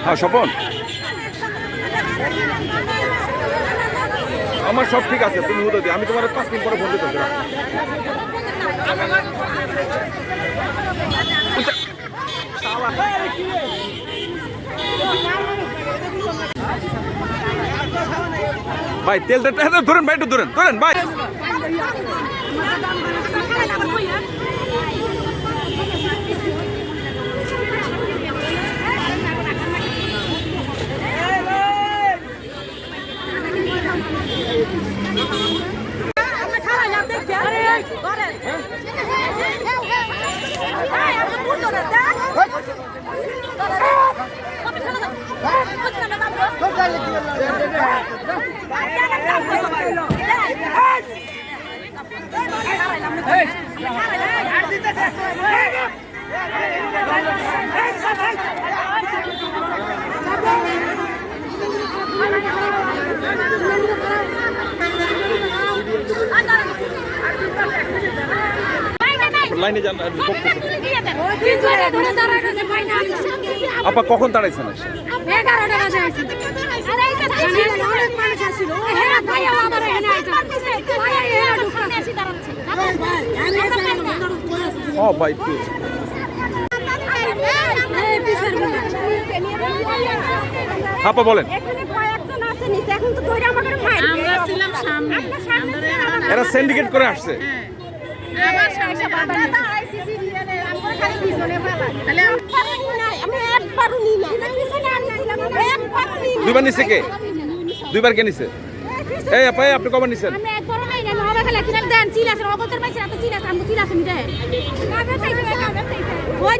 হ্যাঁ স্বপন, আমার সব ঠিক আছে, তুমি হুদো দিও, আমি তোমার 5 দিন পরে ফোন দিতে। ভাই তেলটা ধরেন, ভাই একটু ধরেন ভাই। লাইনে যান, আপা কখন দাঁড়াইছেন? ও ভাই আপা বলেন, এরা সিন্ডিকেট করে আসছে। দুইবার নিছে কে? দুইবার কে নিছে? এই আপা আপনি কবার নিছেন? ওই